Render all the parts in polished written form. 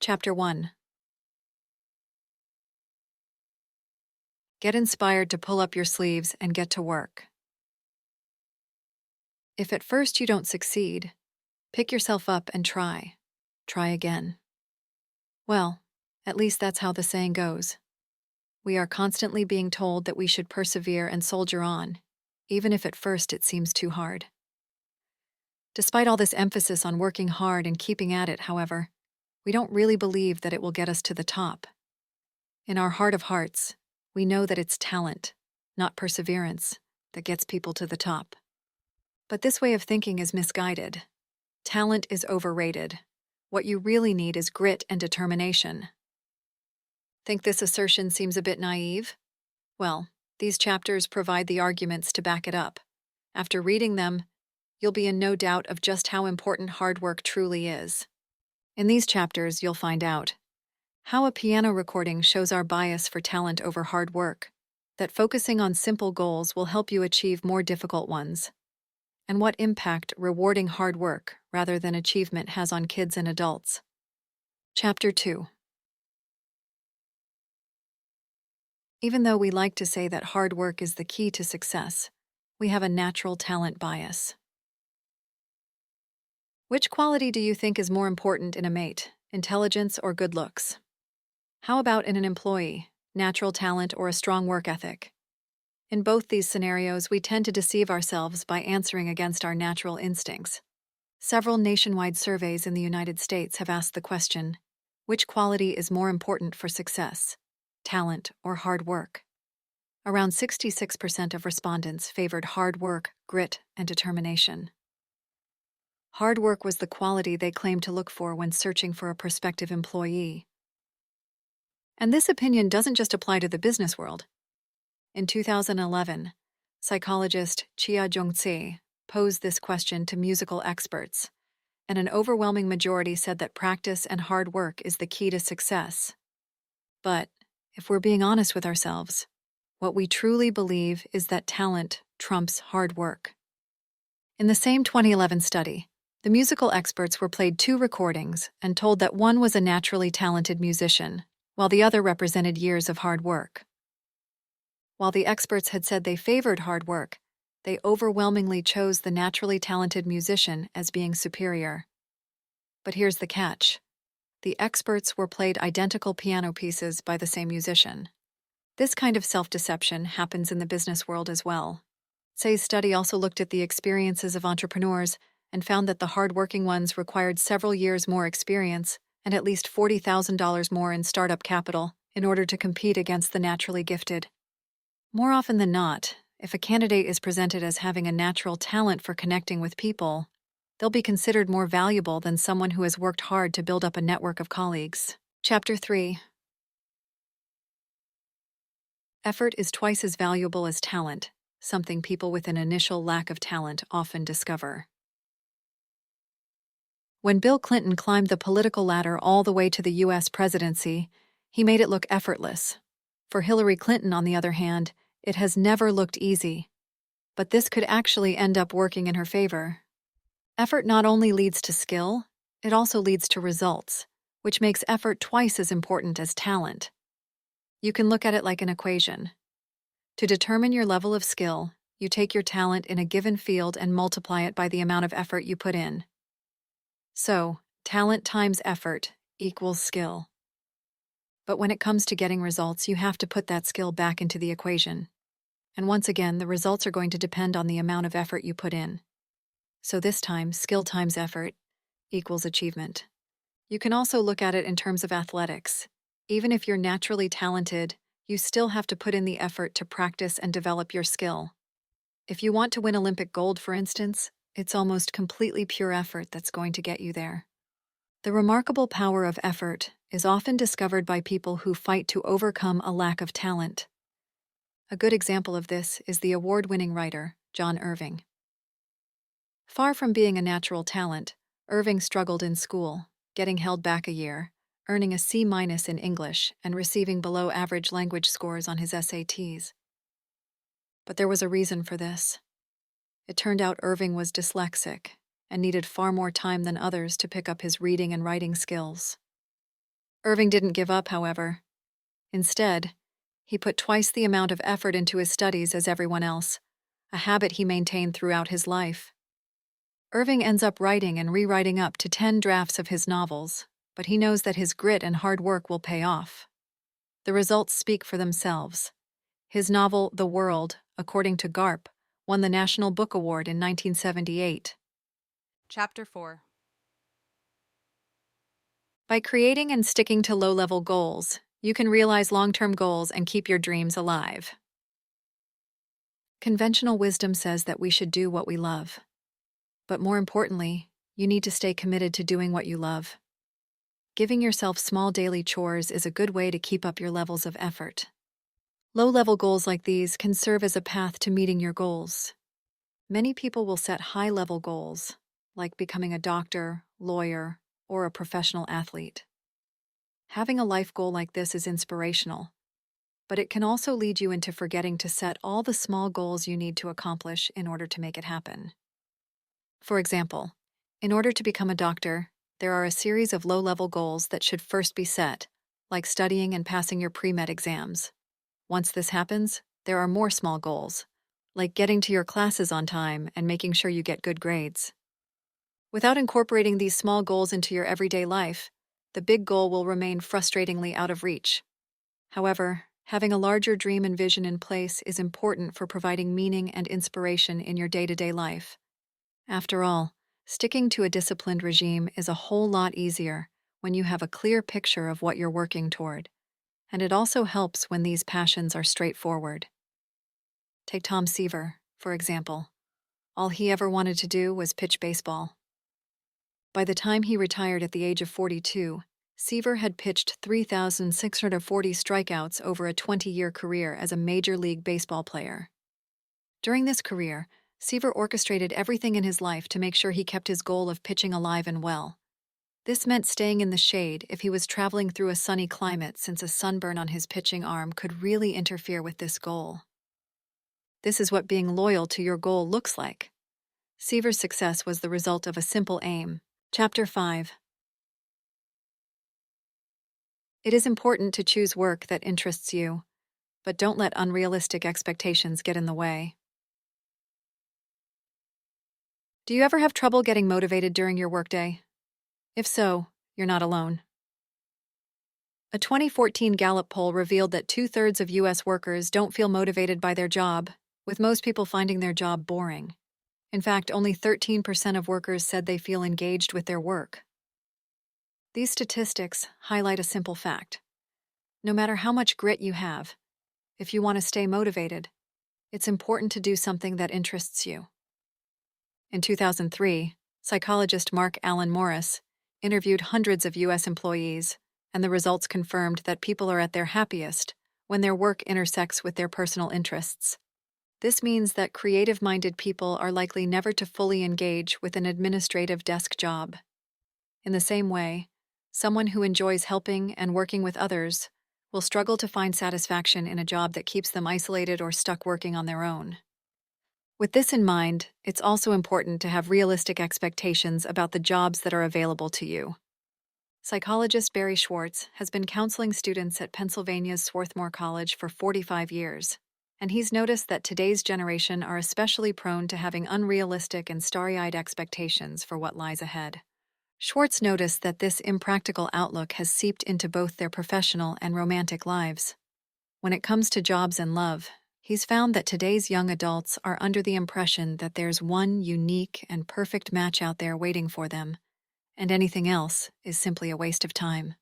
Chapter 1. Get inspired to pull up your sleeves and get to work. If at first you don't succeed, pick yourself up and try. Try again. Well, at least that's how the saying goes. We are constantly being told that we should persevere and soldier on, even if at first it seems too hard. Despite all this emphasis on working hard and keeping at it, however, we don't really believe that it will get us to the top. In our heart of hearts, we know that it's talent, not perseverance, that gets people to the top. But this way of thinking is misguided. Talent is overrated. What you really need is grit and determination. Think this assertion seems a bit naive? Well, these chapters provide the arguments to back it up. After reading them, you'll be in no doubt of just how important hard work truly is. In these chapters, you'll find out how a piano recording shows our bias for talent over hard work, that focusing on simple goals will help you achieve more difficult ones, and what impact rewarding hard work rather than achievement has on kids and adults. Chapter 2. Even though we like to say that hard work is the key to success, we have a natural talent bias. Which quality do you think is more important in a mate, intelligence or good looks? How about in an employee, natural talent or a strong work ethic? In both these scenarios, we tend to deceive ourselves by answering against our natural instincts. Several nationwide surveys in the United States have asked the question, which quality is more important for success, talent or hard work? Around 66% of respondents favored hard work, grit, and determination. Hard work was the quality they claimed to look for when searching for a prospective employee. And this opinion doesn't just apply to the business world. In 2011, psychologist Chia Jong-tse posed this question to musical experts, and an overwhelming majority said that practice and hard work is the key to success. But, if we're being honest with ourselves, what we truly believe is that talent trumps hard work. In the same 2011 study, the musical experts were played 2 recordings and told that one was a naturally talented musician, while the other represented years of hard work. While the experts had said they favored hard work, they overwhelmingly chose the naturally talented musician as being superior. But here's the catch. The experts were played identical piano pieces by the same musician. This kind of self-deception happens in the business world as well. Tse's study also looked at the experiences of entrepreneurs and found that the hard-working ones required several years more experience and at least $40,000 more in startup capital in order to compete against the naturally gifted. More often than not, if a candidate is presented as having a natural talent for connecting with people, they'll be considered more valuable than someone who has worked hard to build up a network of colleagues. Chapter 3. Effort is twice as valuable as talent, something people with an initial lack of talent often discover. When Bill Clinton climbed the political ladder all the way to the U.S. presidency, he made it look effortless. For Hillary Clinton, on the other hand, it has never looked easy. But this could actually end up working in her favor. Effort not only leads to skill, it also leads to results, which makes effort twice as important as talent. You can look at it like an equation. To determine your level of skill, you take your talent in a given field and multiply it by the amount of effort you put in. So, talent times effort equals skill. But when it comes to getting results, you have to put that skill back into the equation. And once again, the results are going to depend on the amount of effort you put in. So this time, skill times effort equals achievement. You can also look at it in terms of athletics. Even if you're naturally talented, you still have to put in the effort to practice and develop your skill. If you want to win Olympic gold, for instance, it's almost completely pure effort that's going to get you there. The remarkable power of effort is often discovered by people who fight to overcome a lack of talent. A good example of this is the award-winning writer, John Irving. Far from being a natural talent, Irving struggled in school, getting held back a year, earning a C- in English, and receiving below-average language scores on his SATs. But there was a reason for this. It turned out Irving was dyslexic and needed far more time than others to pick up his reading and writing skills. Irving didn't give up, however. Instead, he put twice the amount of effort into his studies as everyone else, a habit he maintained throughout his life. Irving ends up writing and rewriting up to 10 drafts of his novels, but he knows that his grit and hard work will pay off. The results speak for themselves. His novel, The World, according to GARP, won the National Book Award in 1978. Chapter 4. By creating and sticking to low-level goals, you can realize long-term goals and keep your dreams alive. Conventional wisdom says that we should do what we love. But more importantly, you need to stay committed to doing what you love. Giving yourself small daily chores is a good way to keep up your levels of effort. Low-level goals like these can serve as a path to meeting your goals. Many people will set high-level goals, like becoming a doctor, lawyer, or a professional athlete. Having a life goal like this is inspirational, but it can also lead you into forgetting to set all the small goals you need to accomplish in order to make it happen. For example, in order to become a doctor, there are a series of low-level goals that should first be set, like studying and passing your pre-med exams. Once this happens, there are more small goals, like getting to your classes on time and making sure you get good grades. Without incorporating these small goals into your everyday life, the big goal will remain frustratingly out of reach. However, having a larger dream and vision in place is important for providing meaning and inspiration in your day-to-day life. After all, sticking to a disciplined regime is a whole lot easier when you have a clear picture of what you're working toward, and it also helps when these passions are straightforward. Take Tom Seaver, for example. All he ever wanted to do was pitch baseball. By the time he retired at the age of 42, Seaver had pitched 3,640 strikeouts over a 20-year career as a Major League Baseball player. During this career, Seaver orchestrated everything in his life to make sure he kept his goal of pitching alive and well. This meant staying in the shade if he was traveling through a sunny climate, since a sunburn on his pitching arm could really interfere with this goal. This is what being loyal to your goal looks like. Seaver's success was the result of a simple aim. Chapter 5. It is important to choose work that interests you, but don't let unrealistic expectations get in the way. Do you ever have trouble getting motivated during your workday? If so, you're not alone. A 2014 Gallup poll revealed that 2/3 of U.S. workers don't feel motivated by their job, with most people finding their job boring. In fact, only 13% of workers said they feel engaged with their work. These statistics highlight a simple fact. No matter how much grit you have, if you want to stay motivated, it's important to do something that interests you. In 2003, psychologist Mark Alan Morris interviewed hundreds of U.S. employees, and the results confirmed that people are at their happiest when their work intersects with their personal interests. This means that creative-minded people are likely never to fully engage with an administrative desk job. In the same way, someone who enjoys helping and working with others will struggle to find satisfaction in a job that keeps them isolated or stuck working on their own. With this in mind, it's also important to have realistic expectations about the jobs that are available to you. Psychologist Barry Schwartz has been counseling students at Pennsylvania's Swarthmore College for 45 years, and he's noticed that today's generation are especially prone to having unrealistic and starry-eyed expectations for what lies ahead. Schwartz noticed that this impractical outlook has seeped into both their professional and romantic lives. When it comes to jobs and love, he's found that today's young adults are under the impression that there's one unique and perfect match out there waiting for them, and anything else is simply a waste of time.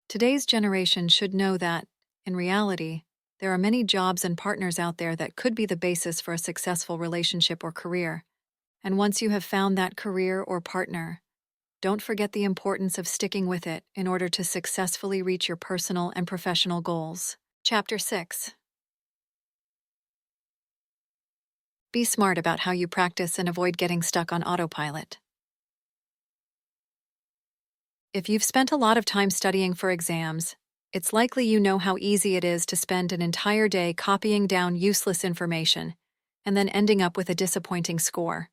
Today's generation should know that, in reality, there are many jobs and partners out there that could be the basis for a successful relationship or career. And once you have found that career or partner, don't forget the importance of sticking with it in order to successfully reach your personal and professional goals. Chapter 6. Be smart about how you practice and avoid getting stuck on autopilot. If you've spent a lot of time studying for exams, it's likely you know how easy it is to spend an entire day copying down useless information and then ending up with a disappointing score.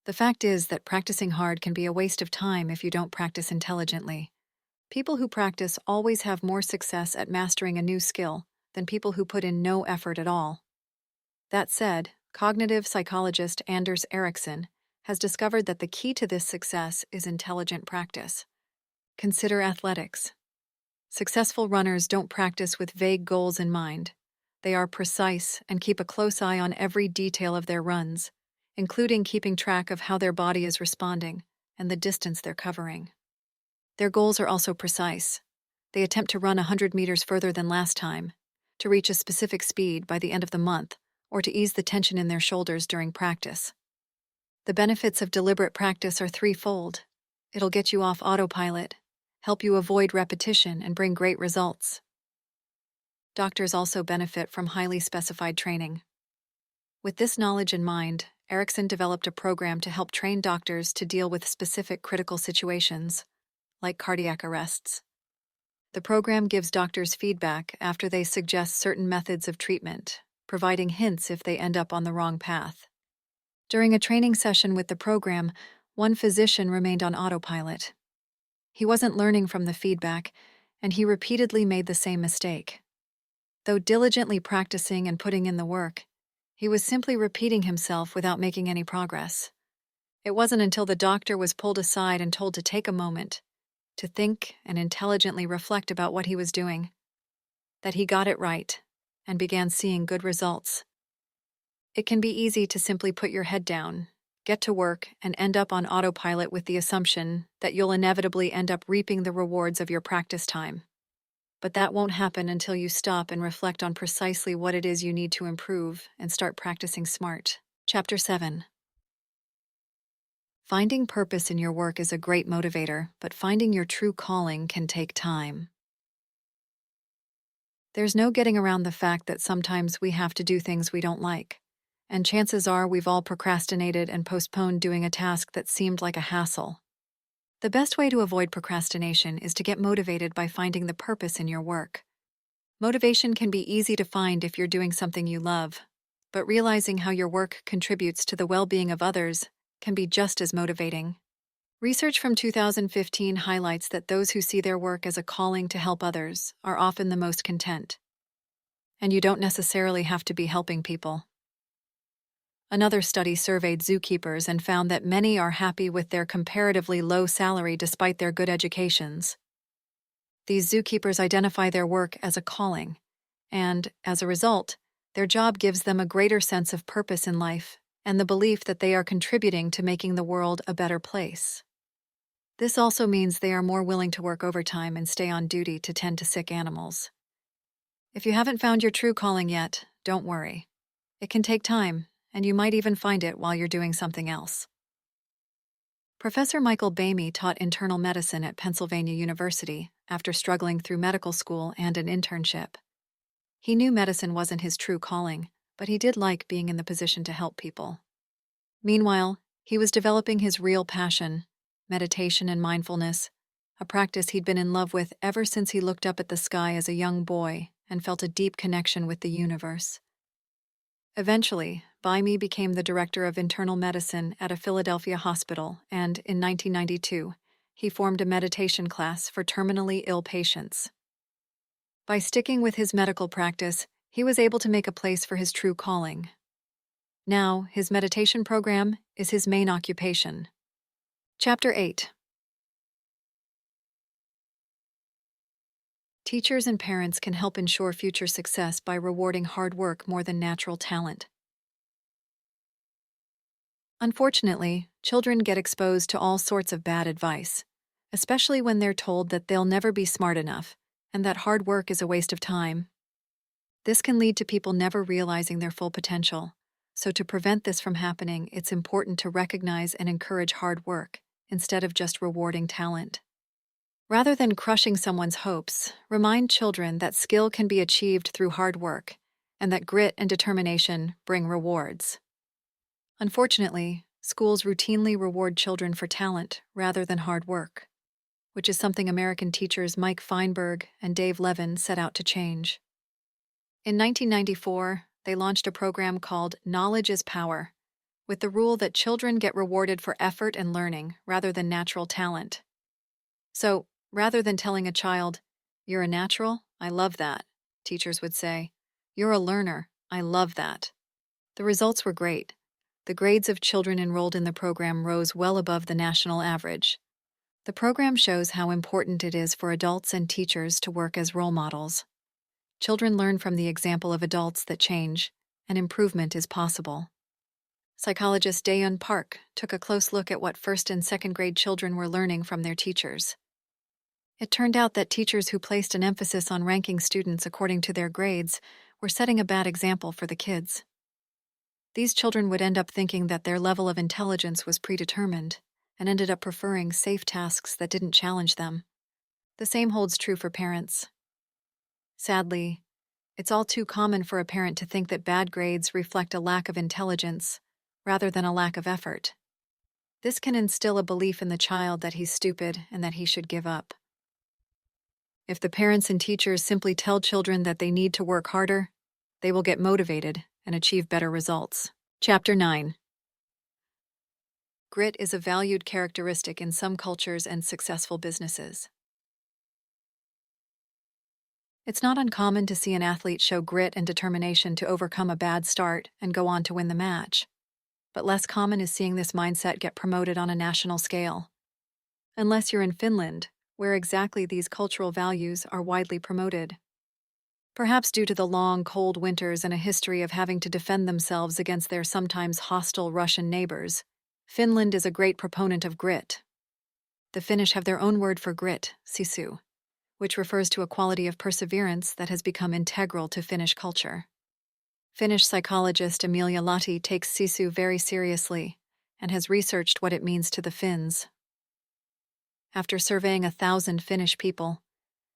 The fact is that practicing hard can be a waste of time if you don't practice intelligently. People who practice always have more success at mastering a new skill than people who put in no effort at all. That said, cognitive psychologist Anders Ericsson has discovered that the key to this success is intelligent practice. Consider athletics. Successful runners don't practice with vague goals in mind. They are precise and keep a close eye on every detail of their runs, including keeping track of how their body is responding and the distance they're covering. Their goals are also precise. They attempt to run 100 meters further than last time, to reach a specific speed by the end of the month, or to ease the tension in their shoulders during practice. The benefits of deliberate practice are threefold. It'll get you off autopilot, help you avoid repetition, and bring great results. Doctors also benefit from highly specified training. With this knowledge in mind, Ericsson developed a program to help train doctors to deal with specific critical situations, like cardiac arrests. The program gives doctors feedback after they suggest certain methods of treatment, providing hints if they end up on the wrong path. During a training session with the program, one physician remained on autopilot. He wasn't learning from the feedback, and he repeatedly made the same mistake. Though diligently practicing and putting in the work, he was simply repeating himself without making any progress. It wasn't until the doctor was pulled aside and told to take a moment, to think and intelligently reflect about what he was doing, that he got it right and began seeing good results. It can be easy to simply put your head down, get to work, and end up on autopilot with the assumption that you'll inevitably end up reaping the rewards of your practice time. But that won't happen until you stop and reflect on precisely what it is you need to improve and start practicing smart. Chapter 7. Finding purpose in your work is a great motivator, but finding your true calling can take time. There's no getting around the fact that sometimes we have to do things we don't like, and chances are we've all procrastinated and postponed doing a task that seemed like a hassle. The best way to avoid procrastination is to get motivated by finding the purpose in your work. Motivation can be easy to find if you're doing something you love, but realizing how your work contributes to the well-being of others can be just as motivating. Research from 2015 highlights that those who see their work as a calling to help others are often the most content. And you don't necessarily have to be helping people. Another study surveyed zookeepers and found that many are happy with their comparatively low salary despite their good educations. These zookeepers identify their work as a calling, and, as a result, their job gives them a greater sense of purpose in life and the belief that they are contributing to making the world a better place. This also means they are more willing to work overtime and stay on duty to tend to sick animals. If you haven't found your true calling yet, don't worry. It can take time, and you might even find it while you're doing something else. Professor Michael Bamey taught internal medicine at Pennsylvania University after struggling through medical school and an internship. He knew medicine wasn't his true calling, but he did like being in the position to help people. Meanwhile, he was developing his real passion, meditation and mindfulness, a practice he'd been in love with ever since he looked up at the sky as a young boy and felt a deep connection with the universe. Eventually, Bimey became the director of internal medicine at a Philadelphia hospital, and in 1992, he formed a meditation class for terminally ill patients. By sticking with his medical practice, he was able to make a place for his true calling. Now, his meditation program is his main occupation. Chapter 8. Teachers and parents can help ensure future success by rewarding hard work more than natural talent. Unfortunately, children get exposed to all sorts of bad advice, especially when they're told that they'll never be smart enough and that hard work is a waste of time. This can lead to people never realizing their full potential. So to prevent this from happening, it's important to recognize and encourage hard work instead of just rewarding talent. Rather than crushing someone's hopes, remind children that skill can be achieved through hard work and that grit and determination bring rewards. Unfortunately, schools routinely reward children for talent rather than hard work, which is something American teachers Mike Feinberg and Dave Levin set out to change. In 1994, they launched a program called Knowledge is Power, with the rule that children get rewarded for effort and learning rather than natural talent. So, Rather than telling a child, "You're a natural, I love that," teachers would say, "You're a learner, I love that." The results were great. The grades of children enrolled in the program rose well above the national average. The program shows how important it is for adults and teachers to work as role models. Children learn from the example of adults that change, and improvement is possible. Psychologist Daeun Park took a close look at what first and second grade children were learning from their teachers. It turned out that teachers who placed an emphasis on ranking students according to their grades were setting a bad example for the kids. These children would end up thinking that their level of intelligence was predetermined and ended up preferring safe tasks that didn't challenge them. The same holds true for parents. Sadly, it's all too common for a parent to think that bad grades reflect a lack of intelligence rather than a lack of effort. This can instill a belief in the child that he's stupid and that he should give up. If the parents and teachers simply tell children that they need to work harder, they will get motivated and achieve better results. Chapter 9. Grit is a valued characteristic in some cultures and successful businesses. It's not uncommon to see an athlete show grit and determination to overcome a bad start and go on to win the match. But less common is seeing this mindset get promoted on a national scale. Unless you're in Finland, where exactly these cultural values are widely promoted. Perhaps due to the long, cold winters and a history of having to defend themselves against their sometimes hostile Russian neighbors, Finland is a great proponent of grit. The Finnish have their own word for grit, sisu, which refers to a quality of perseverance that has become integral to Finnish culture. Finnish psychologist Amelia Lahti takes sisu very seriously and has researched what it means to the Finns. After surveying 1,000 Finnish people,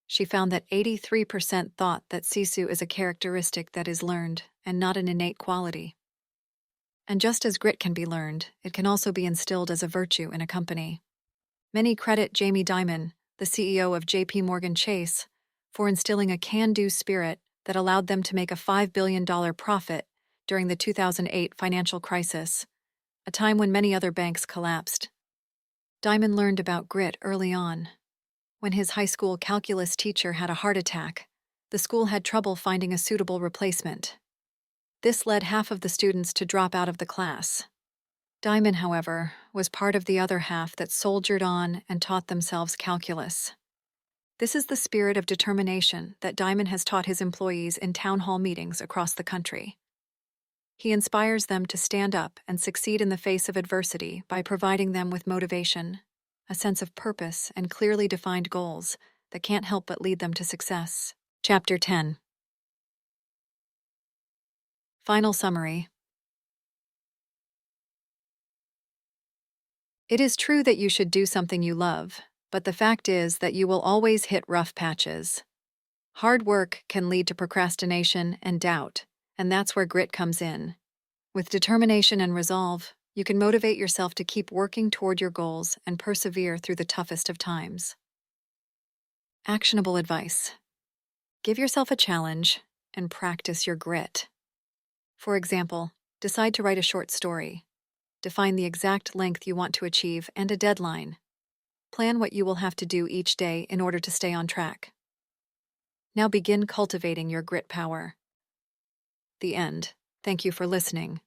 she found that 83% thought that sisu is a characteristic that is learned and not an innate quality. And just as grit can be learned, it can also be instilled as a virtue in a company. Many credit Jamie Dimon, the CEO of JP Morgan Chase, for instilling a can-do spirit that allowed them to make a $5 billion profit during the 2008 financial crisis, a time when many other banks collapsed. Dimon learned about grit early on. When his high school calculus teacher had a heart attack, the school had trouble finding a suitable replacement. This led half of the students to drop out of the class. Dimon, however, was part of the other half that soldiered on and taught themselves calculus. This is the spirit of determination that Dimon has taught his employees in town hall meetings across the country. He inspires them to stand up and succeed in the face of adversity by providing them with motivation, a sense of purpose, and clearly defined goals that can't help but lead them to success. Chapter 10. Final summary. It is true that you should do something you love, but the fact is that you will always hit rough patches. Hard work can lead to procrastination and doubt, and that's where grit comes in. With determination and resolve, you can motivate yourself to keep working toward your goals and persevere through the toughest of times. Actionable advice. Give yourself a challenge and practice your grit. For example, decide to write a short story. Define the exact length you want to achieve and a deadline. Plan what you will have to do each day in order to stay on track. Now begin cultivating your grit power. The end. Thank you for listening.